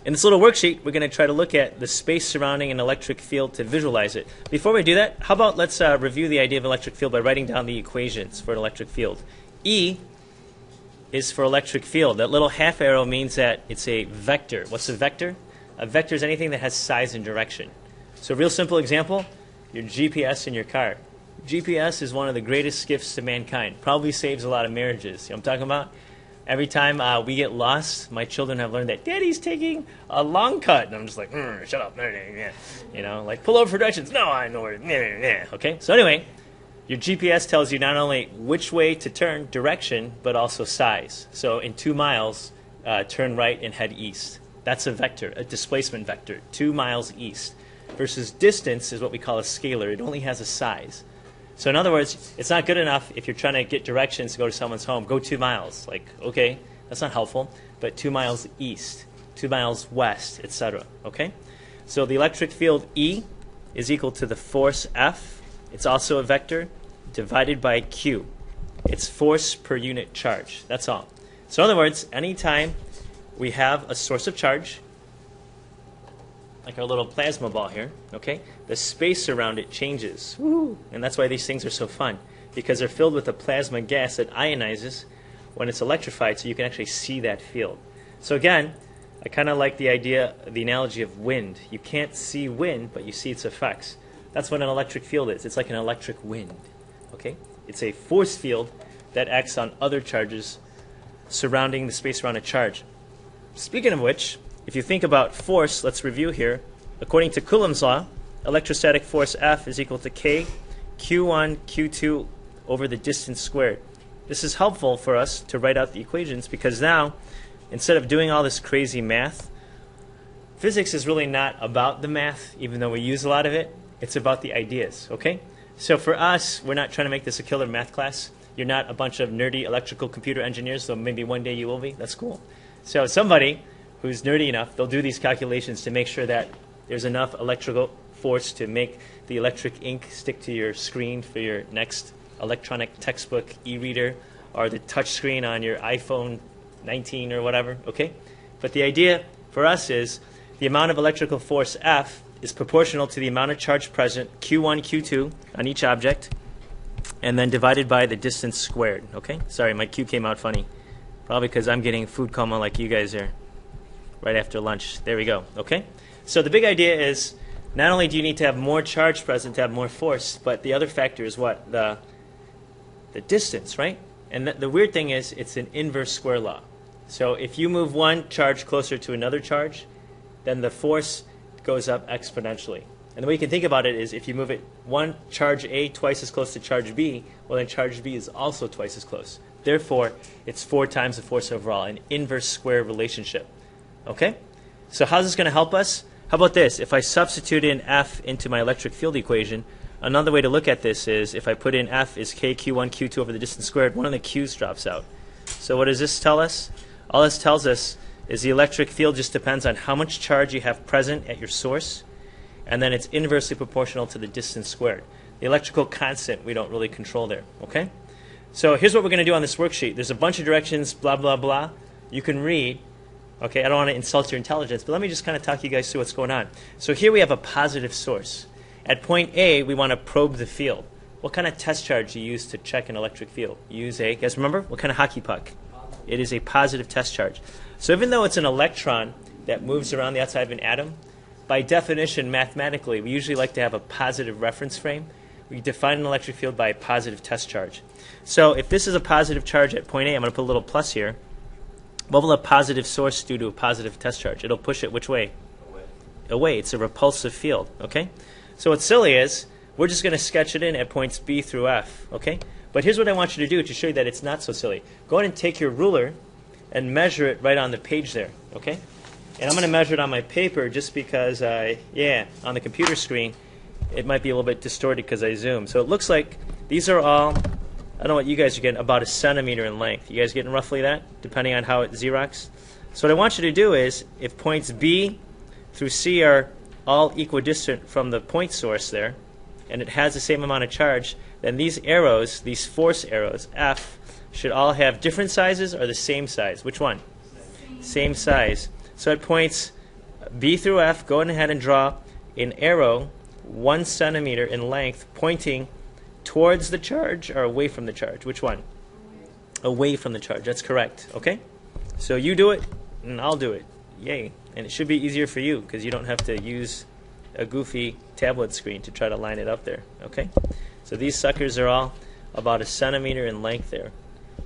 In this little worksheet, we're going to try to look at the space surrounding an electric field to visualize it. Before we do that, how about let's review the idea of electric field by writing down the equations for an electric field. E is for electric field. That little half arrow means that it's a vector. What's a vector? A vector is anything that has size and direction. So a real simple example, your GPS in your car. GPS is one of the greatest gifts to mankind. Probably saves a lot of marriages. You know what I'm talking about? Every time we get lost, my children have learned that Daddy's taking a long cut. And I'm just like, shut up. You know, like pull over for directions. No, I know where. Okay? So anyway, your GPS tells you not only which way to turn, direction, but also size. So in 2 miles, turn right and head east. That's a vector, a displacement vector, 2 miles east. Versus distance is what we call a scalar. It only has a size. So in other words, it's not good enough if you're trying to get directions to go to someone's home. Go 2 miles. Like, okay, that's not helpful. But 2 miles east, 2 miles west, etc. Okay? So the electric field E is equal to the force F. It's also a vector divided by Q. It's force per unit charge. That's all. So in other words, anytime we have a source of charge, like our little plasma ball here, okay, the space around it changes. Woo! And that's why these things are so fun, because they're filled with a plasma gas that ionizes when it's electrified, so you can actually see that field. So again, I kind of like the idea, the analogy of wind. You can't see wind, but you see its effects. That's what an electric field is. It's like an electric wind, okay? It's a force field that acts on other charges surrounding the space around a charge. Speaking of which, if you think about force, let's review here. According to Coulomb's law, electrostatic force F is equal to K Q1 Q2 over the distance squared. This is helpful for us to write out the equations because now, instead of doing all this crazy math, physics is really not about the math, even though we use a lot of it. It's about the ideas, okay? So for us, we're not trying to make this a killer math class. You're not a bunch of nerdy electrical computer engineers, though maybe one day you will be. That's cool. So somebody who's nerdy enough, they'll do these calculations to make sure that there's enough electrical force to make the electric ink stick to your screen for your next electronic textbook e-reader or the touch screen on your iPhone 19 or whatever, okay? But the idea for us is the amount of electrical force F is proportional to the amount of charge present, Q1, Q2, on each object, and then divided by the distance squared, okay? Sorry, my Q came out funny. Probably because I'm getting food coma like you guys are. Right after lunch. There we go. Okay? So the big idea is not only do you need to have more charge present to have more force, but the other factor is what? The distance, right? And the weird thing is it's an inverse square law. So if you move one charge closer to another charge, then the force goes up exponentially. And the way you can think about it is if you move it one charge A twice as close to charge B, well then charge B is also twice as close. Therefore, it's 4 times the force overall, an inverse square relationship. Okay? So how's this going to help us? How about this? If I substitute in F into my electric field equation, another way to look at this is if I put in F is K Q1 Q2 over the distance squared, one of the Q's drops out. So what does this tell us? All this tells us is the electric field just depends on how much charge you have present at your source, and then it's inversely proportional to the distance squared. The electrical constant we don't really control there. Okay? So here's what we're going to do on this worksheet. There's a bunch of directions, blah, blah, blah. You can read. Okay, I don't want to insult your intelligence, but let me just kind of talk you guys through what's going on. So here we have a positive source. At point A, we want to probe the field. What kind of test charge do you use to check an electric field? You use a, guys remember, what kind of hockey puck? It is a positive test charge. So even though it's an electron that moves around the outside of an atom, by definition, mathematically, we usually like to have a positive reference frame. We define an electric field by a positive test charge. So if this is a positive charge at point A, I'm going to put a little plus here. What will a positive source do to a positive test charge? It'll push it which way? Away. It's a repulsive field, okay? So what's silly is we're just going to sketch it in at points B through F, okay? But here's what I want you to do to show you that it's not so silly. Go ahead and take your ruler and measure it right on the page there, okay? And I'm going to measure it on my paper just because, on the computer screen, it might be a little bit distorted because I zoom. So it looks like these are all, I don't know what you guys are getting, about 1 centimeter in length. You guys getting roughly that, depending on how it Xerox? So what I want you to do is, if points B through C are all equidistant from the point source there, and it has the same amount of charge, then these arrows, these force arrows, F, should all have different sizes or the same size. Which one? Same size. So at points B through F, go ahead and draw an arrow 1 centimeter in length pointing towards the charge or away from the charge. Which one? Away from the charge. That's correct. Okay? So you do it, and I'll do it. Yay. And it should be easier for you because you don't have to use a goofy tablet screen to try to line it up there. Okay? So these suckers are all about 1 centimeter in length there.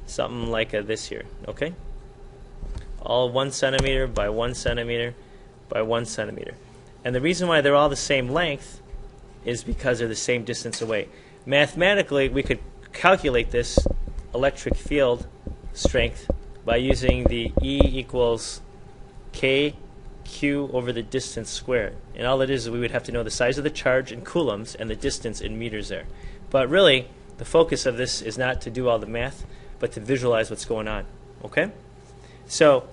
Something like this here. Okay? All 1 centimeter by 1 centimeter by 1 centimeter. And the reason why they're all the same length is because they're the same distance away. Mathematically, we could calculate this electric field strength by using the E equals kq over the distance squared. And all it is we would have to know the size of the charge in coulombs and the distance in meters there. But really, the focus of this is not to do all the math, but to visualize what's going on. Okay? So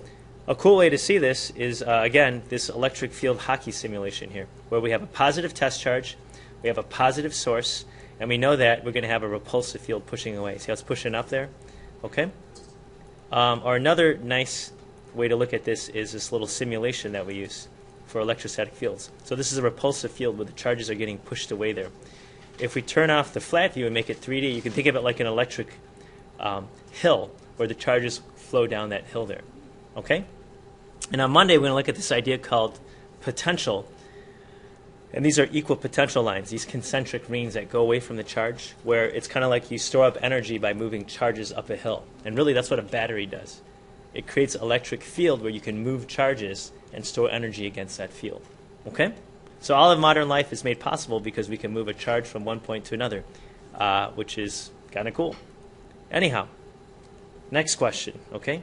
a cool way to see this is, again, this electric field hockey simulation here, where we have a positive test charge, we have a positive source, and we know that we're going to have a repulsive field pushing away. See how it's pushing up there? Okay? Or another nice way to look at this is this little simulation that we use for electrostatic fields. So this is a repulsive field where the charges are getting pushed away there. If we turn off the flat view and make it 3D, you can think of it like an electric hill where the charges flow down that hill there. Okay? And on Monday, we're going to look at this idea called potential. And these are equal potential lines, these concentric rings that go away from the charge, where it's kind of like you store up energy by moving charges up a hill. And really, that's what a battery does. It creates an electric field where you can move charges and store energy against that field. Okay? So all of modern life is made possible because we can move a charge from one point to another, which is kind of cool. Anyhow, next question, okay?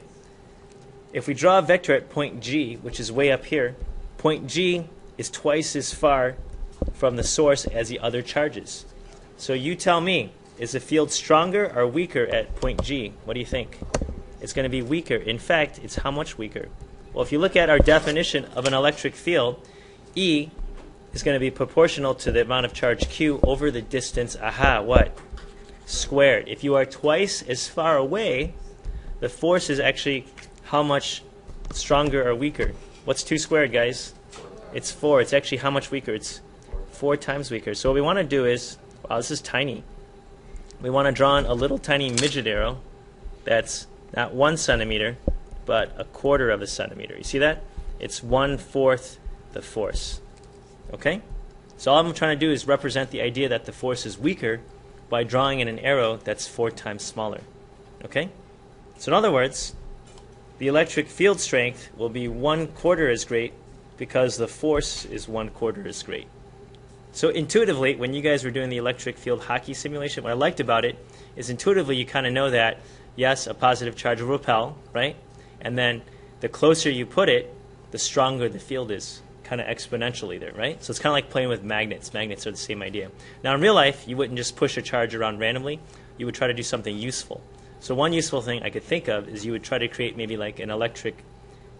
If we draw a vector at point G, which is way up here, point G is twice as far from the source as the other charges. So you tell me, is the field stronger or weaker at point G? What do you think? It's going to be weaker. In fact, it's how much weaker? Well, if you look at our definition of an electric field, E is going to be proportional to the amount of charge Q over the distance, what? Squared. If you are twice as far away, the force is actually how much stronger or weaker? What's 2 squared, guys? It's 4. It's actually how much weaker? It's 4 times weaker. So what we want to do is, wow, this is tiny. We want to draw in a little tiny midget arrow that's not 1 centimeter, but 1/4 of a centimeter. You see that? It's 1/4 the force. Okay? So all I'm trying to do is represent the idea that the force is weaker by drawing in an arrow that's 4 times smaller. Okay? So in other words, the electric field strength will be 1/4 as great because the force is 1/4 as great. So intuitively, when you guys were doing the electric field hockey simulation, what I liked about it is intuitively you kind of know that, yes, a positive charge will repel, right? And then the closer you put it, the stronger the field is, kind of exponentially there, right? So it's kind of like playing with magnets. Magnets are the same idea. Now in real life, you wouldn't just push a charge around randomly. You would try to do something useful. So one useful thing I could think of is you would try to create maybe like an electric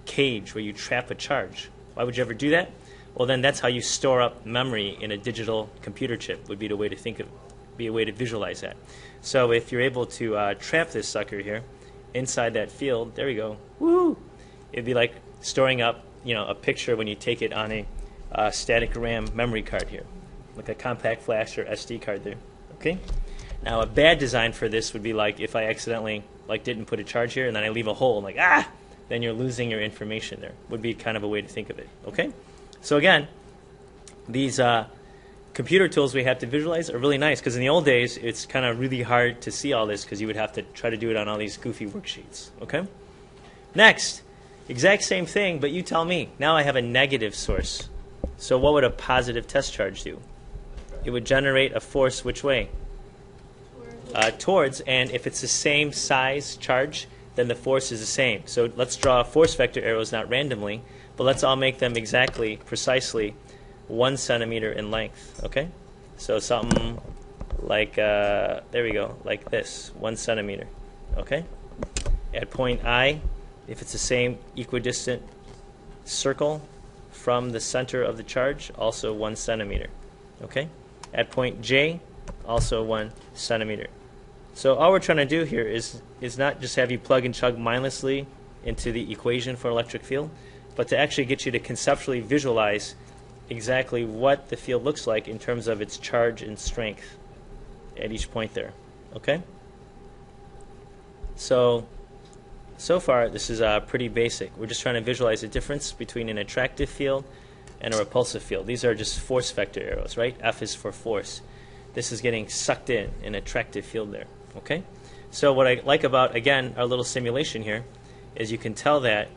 cage where you trap a charge. Why would you ever do that? Well, then that's how you store up memory in a digital computer chip would be the way to think of, be a way to visualize that. So if you're able to trap this sucker here inside that field, there we go. Woo! It'd be like storing up, a picture when you take it on a static RAM memory card here, like a compact flash or SD card there. Okay. Now a bad design for this would be like if I accidentally didn't put a charge here and then I leave a hole. I'm like, then you're losing your information there. Would be kind of a way to think of it. Okay. So again, these computer tools we have to visualize are really nice because in the old days it's kind of really hard to see all this because you would have to try to do it on all these goofy worksheets. Okay. Next, exact same thing, but you tell me. Now I have a negative source. So what would a positive test charge do? It would generate a force which way? Towards, and if it's the same size charge, then the force is the same. So let's draw force vector arrows, not randomly, but let's all make them exactly, precisely 1 centimeter in length. Okay? So something like, there we go, like this, 1 centimeter. Okay? At point I, if it's the same equidistant circle from the center of the charge, also 1 centimeter. Okay? At point J, also 1 centimeter. So all we're trying to do here is not just have you plug and chug mindlessly into the equation for electric field. but to actually get you to conceptually visualize exactly what the field looks like in terms of its charge and strength at each point there. Okay? So far, this is pretty basic. We're just trying to visualize the difference between an attractive field and a repulsive field. These are just force vector arrows, right? F is for force. This is getting sucked in an attractive field there. Okay? So what I like about, again, our little simulation here is you can tell that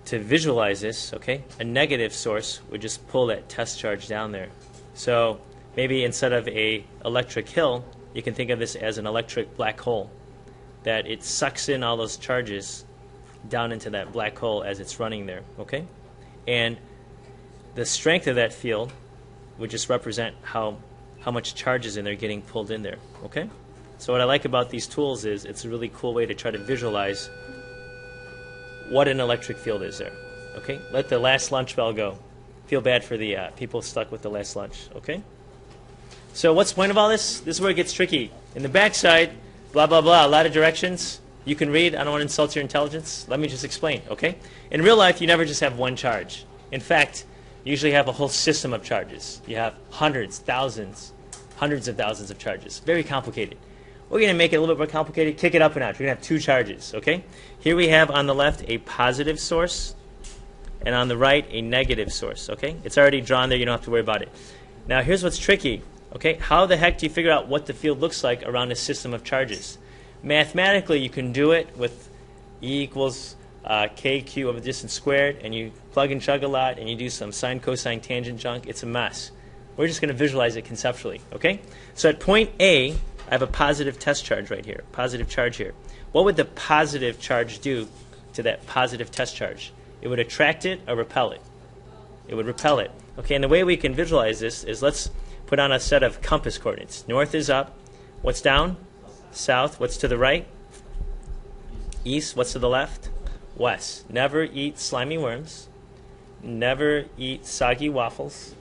to visualize this, okay, a negative source would just pull that test charge down there. So maybe instead of a electric hill, you can think of this as an electric black hole, that it sucks in all those charges down into that black hole as it's running there, okay? And the strength of that field would just represent how much charge is in there getting pulled in there, okay? So what I like about these tools is it's a really cool way to try to visualize what an electric field is there, okay? Let the last lunch bell go. Feel bad for the people stuck with the last lunch, okay? So what's the point of all this? This is where it gets tricky. In the backside, blah, blah, blah, a lot of directions. You can read. I don't want to insult your intelligence. Let me just explain, okay? In real life, you never just have one charge. In fact, you usually have a whole system of charges. You have hundreds, thousands, hundreds of thousands of charges. Very complicated. We're going to make it a little bit more complicated, kick it up a notch. We're going to have two charges, okay? Here we have on the left a positive source, and on the right a negative source, okay? It's already drawn there. You don't have to worry about it. Now, here's what's tricky, okay? How the heck do you figure out what the field looks like around a system of charges? Mathematically, you can do it with E equals KQ over the distance squared, and you plug and chug a lot, and you do some sine, cosine, tangent junk. It's a mess. We're just going to visualize it conceptually, okay? So at point A, I have a positive test charge right here, positive charge here. What would the positive charge do to that positive test charge? It would attract it or repel it? It would repel it. Okay, and the way we can visualize this is let's put on a set of compass coordinates. North is up. What's down? South. What's to the right? East. What's to the left? West. Never eat slimy worms. Never eat soggy waffles.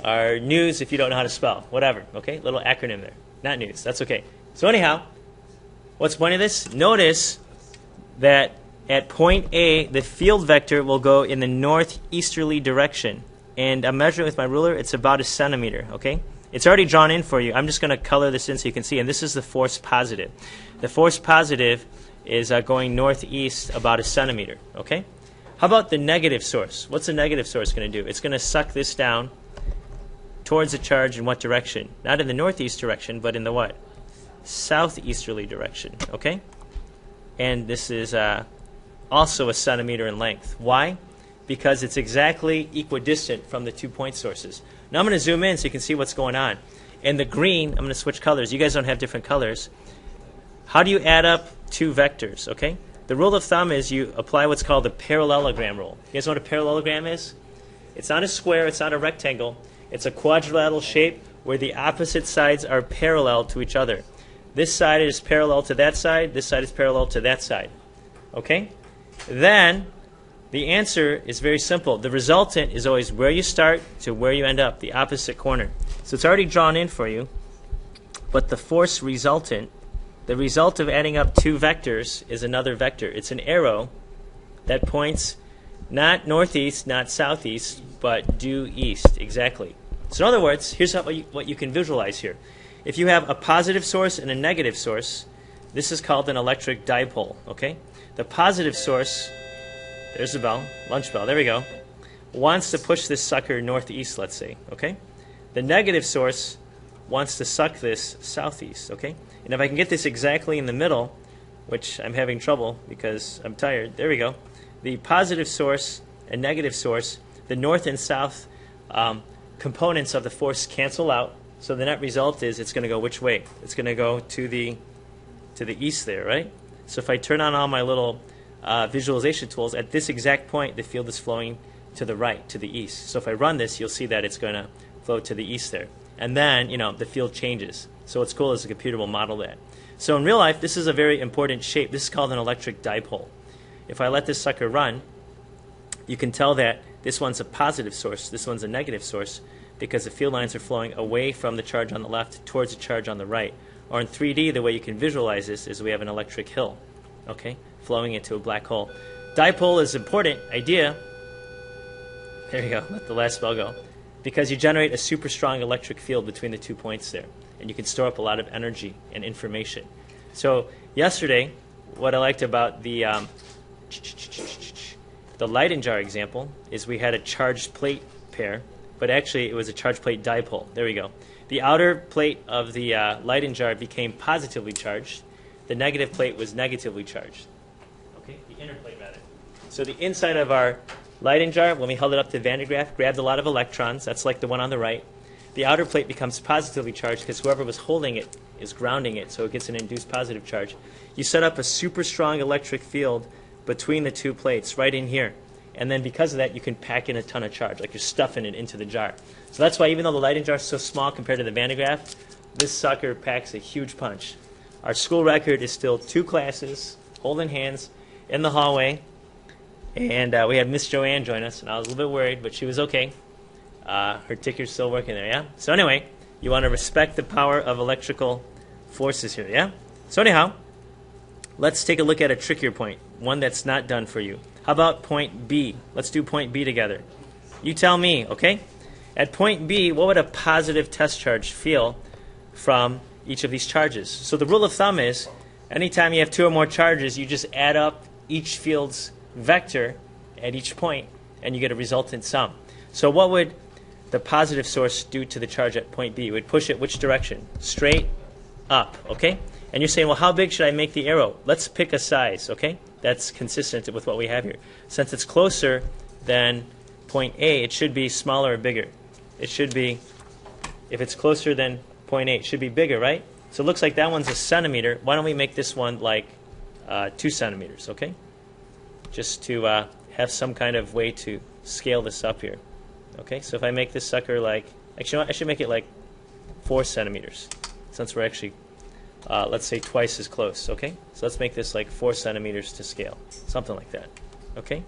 Or news if you don't know how to spell. Whatever. Okay, little acronym there. Not news. That's okay. So anyhow, what's the point of this? Notice that at point A, the field vector will go in the northeasterly direction. And I'm measuring with my ruler. It's about 1 centimeter, okay? It's already drawn in for you. I'm just going to color this in so you can see. And this is the force positive. The force positive is going northeast about 1 centimeter, okay? How about the negative source? What's the negative source going to do? It's going to suck this down towards the charge in what direction? Not in the northeast direction, but in the what? Southeasterly direction, okay? And this is also 1 centimeter in length. Why? Because it's exactly equidistant from the 2 point sources. Now I'm going to zoom in so you can see what's going on. And the green, I'm going to switch colors. You guys don't have different colors. How do you add up two vectors, okay? The rule of thumb is you apply what's called the parallelogram rule. You guys know what a parallelogram is? It's not a square, it's not a rectangle. It's a quadrilateral shape where the opposite sides are parallel to each other. This side is parallel to that side. This side is parallel to that side. Okay? Then the answer is very simple. The resultant is always where you start to where you end up, the opposite corner. So it's already drawn in for you. But the force resultant, the result of adding up two vectors is another vector. It's an arrow that points not northeast, not southeast, but due east, exactly. So in other words, here's what you can visualize here. If you have a positive source and a negative source, this is called an electric dipole, okay? The positive source, there's the bell, lunch bell, there we go, wants to push this sucker northeast, let's say, okay? The negative source wants to suck this southeast, okay? And if I can get this exactly in the middle, which I'm having trouble because I'm tired, there we go. The positive source and negative source, the north and south components of the force cancel out. So the net result is it's going to go which way? It's going to go to the east there, right? So if I turn on all my little visualization tools, at this exact point, the field is flowing to the right, to the east. So if I run this, you'll see that it's going to flow to the east there. And then, you know, the field changes. So what's cool is the computer will model that. So in real life, this is a very important shape. This is called an electric dipole. If I let this sucker run, you can tell that this one's a positive source, this one's a negative source, because the field lines are flowing away from the charge on the left towards the charge on the right. Or in 3D, the way you can visualize this is we have an electric hill, okay, flowing into a black hole. Dipole is an important idea. There you go, let the last spell go. Because you generate a super strong electric field between the 2 points there. And you can store up a lot of energy and information. So yesterday, what I liked about the Leyden jar example is we had a charged plate pair, but actually it was a charged plate dipole. There we go. The outer plate of the Leyden jar became positively charged. The negative plate was negatively charged. Okay, the inner plate rather. So the inside of our Leyden jar, when we held it up to Van de Graaff, grabbed a lot of electrons. That's like the one on the right. The outer plate becomes positively charged because whoever was holding it is grounding it, so it gets an induced positive charge. You set up a super strong electric field between the 2 plates right in here. And then because of that, you can pack in a ton of charge, like you're stuffing it into the jar. So that's why even though the Leyden jar is so small compared to the Van de Graaff, this sucker packs a huge punch. Our school record is still 2 classes, holding hands, in the hallway. And we had Miss Joanne join us, and I was a little bit worried, but she was okay. Her ticker's still working there, yeah? So anyway, you want to respect the power of electrical forces here, yeah? So anyhow, let's take a look at a trickier point, one that's not done for you. How about point B? Let's do point B together. You tell me, okay? At point B, what would a positive test charge feel from each of these charges? So the rule of thumb is, anytime you have 2 or more charges, you just add up each field's vector at each point, and you get a resultant sum. So what would the positive source do to the charge at point B? It would push it which direction? Straight up, okay? And you're saying, well, how big should I make the arrow? Let's pick a size, okay? That's consistent with what we have here. Since it's closer than point A, it should be smaller or bigger. It should be, if it's closer than point A, it should be bigger, right? So it looks like that one's a centimeter. Why don't we make this one like 2 centimeters, okay? Just to have some kind of way to scale this up here. Okay, so if I make this sucker like, actually, you know what? I should make it like 4 centimeters, since we're actually, let's say, twice as close. Okay, so let's make this like 4 centimeters to scale, something like that. Okay,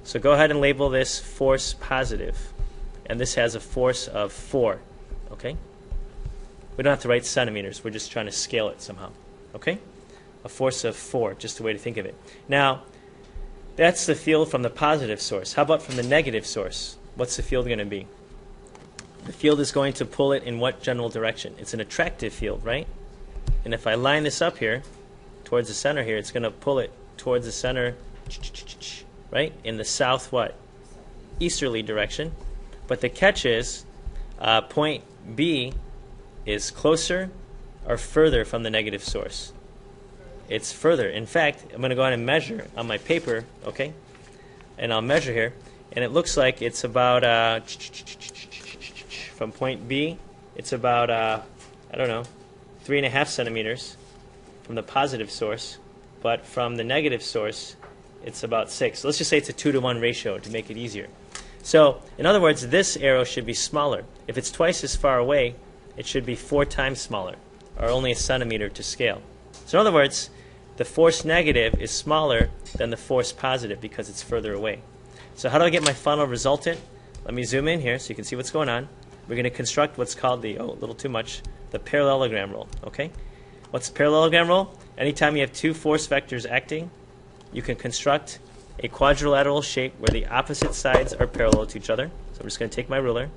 so go ahead and label this force positive, and this has a force of 4. Okay, we don't have to write centimeters. We're just trying to scale it somehow. Okay, a force of 4, just a way to think of it. Now, that's the field from the positive source. How about from the negative source? What's the field going to be? The field is going to pull it in what general direction? It's an attractive field, right? And if I line this up here, towards the center here, it's going to pull it towards the center, right? In the south what? Easterly direction. But the catch is, point B is closer or further from the negative source? It's further. In fact, I'm going to go ahead and measure on my paper, okay? And I'll measure here. And it looks like it's about, from point B, it's about, I don't know, 3.5 centimeters from the positive source. But from the negative source, it's about 6. So let's just say it's a 2-to-1 ratio to make it easier. So, in other words, this arrow should be smaller. If it's twice as far away, it should be 4 times smaller, or only a centimeter to scale. So in other words, the force negative is smaller than the force positive because it's further away. So how do I get my final resultant? Let me zoom in here so you can see what's going on. We're going to construct what's called the, a little too much, the parallelogram rule. Okay? What's the parallelogram rule? Anytime you have 2 force vectors acting, you can construct a quadrilateral shape where the opposite sides are parallel to each other. So I'm just going to take my ruler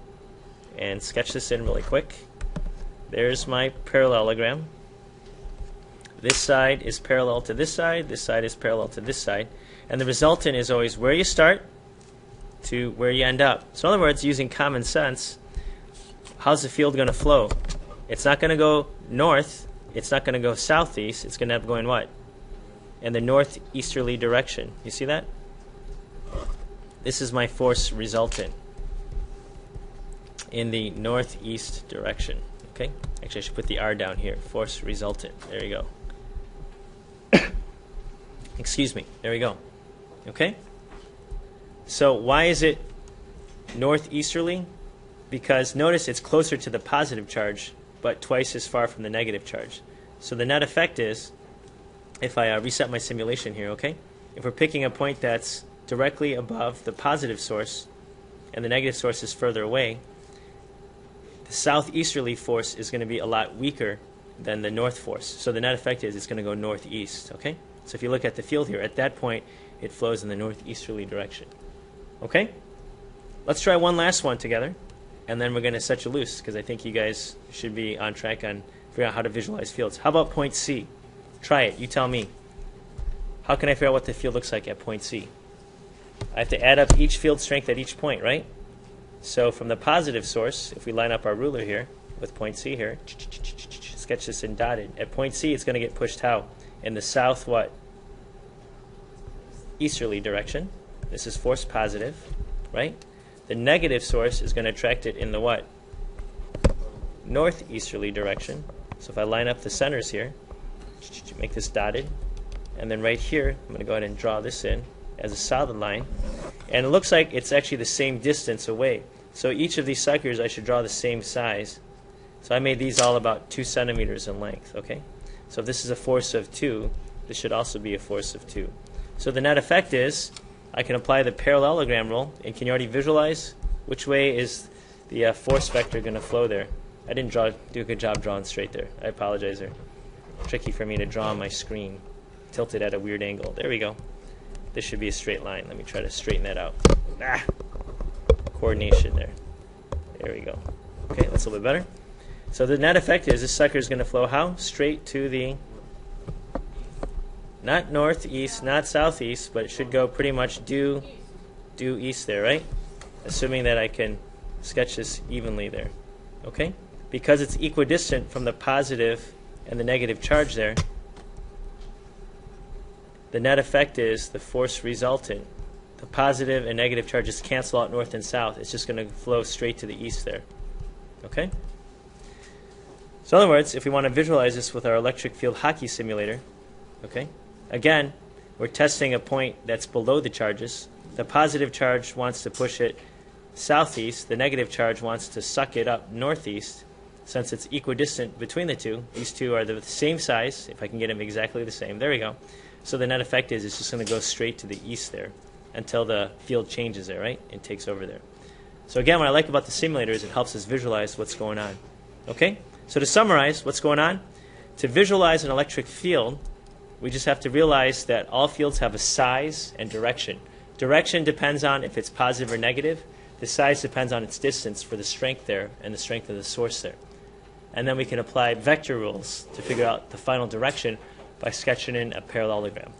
and sketch this in really quick. There's my parallelogram. This side is parallel to this side is parallel to this side. And the resultant is always where you start to where you end up. So in other words, using common sense, how's the field going to flow? It's not going to go north. It's not going to go southeast. It's going to end up going what? In the northeasterly direction. You see that? This is my force resultant in the northeast direction. Okay? Actually, I should put the R down here. Force resultant. There you go. Excuse me. There we go. Okay? So why is it northeasterly? Because notice it's closer to the positive charge, but twice as far from the negative charge. So the net effect is, if I reset my simulation here, okay? If we're picking a point that's directly above the positive source and the negative source is further away, the southeasterly force is going to be a lot weaker than the north force. So the net effect is it's going to go northeast, okay? So if you look at the field here, at that point, it flows in the northeasterly direction. Okay? Let's try one last one together, and then we're going to set you loose, because I think you guys should be on track on figuring out how to visualize fields. How about point C? Try it. You tell me. How can I figure out what the field looks like at point C? I have to add up each field strength at each point, right? So from the positive source, if we line up our ruler here with point C here, sketch this in dotted. At point C, it's going to get pushed how? In the south what? Easterly direction. This is force positive, right? The negative source is going to attract it in the what? Northeasterly direction. So if I line up the centers here, make this dotted, and then right here, I'm going to go ahead and draw this in as a solid line. And it looks like it's actually the same distance away. So each of these suckers I should draw the same size. So I made these all about 2 centimeters in length, okay? So if this is a force of 2, this should also be a force of 2. So the net effect is I can apply the parallelogram rule, and can you already visualize which way is the force vector going to flow there? I didn't do a good job drawing straight there. I apologize there. Tricky for me to draw on my screen. Tilted at a weird angle. There we go. This should be a straight line. Let me try to straighten that out. Coordination there. There we go. Okay, that's a little bit better. So the net effect is this sucker is going to flow how? Straight to the, not northeast, not southeast, but it should go pretty much due east there, right? Assuming that I can sketch this evenly there. Okay? Because it's equidistant from the positive and the negative charge there, the net effect is the force resultant. The positive and negative charges cancel out north and south. It's just going to flow straight to the east there. Okay? So in other words, if we want to visualize this with our electric field hockey simulator, okay, again, we're testing a point that's below the charges. The positive charge wants to push it southeast. The negative charge wants to suck it up northeast. Since it's equidistant between the two, these two are the same size, if I can get them exactly the same. There we go. So the net effect is it's just going to go straight to the east there until the field changes there, right? It takes over there. So again, what I like about the simulator is it helps us visualize what's going on. Okay? So to summarize what's going on, to visualize an electric field, we just have to realize that all fields have a size and direction. Direction depends on if it's positive or negative. The size depends on its distance for the strength there and the strength of the source there. And then we can apply vector rules to figure out the final direction by sketching in a parallelogram.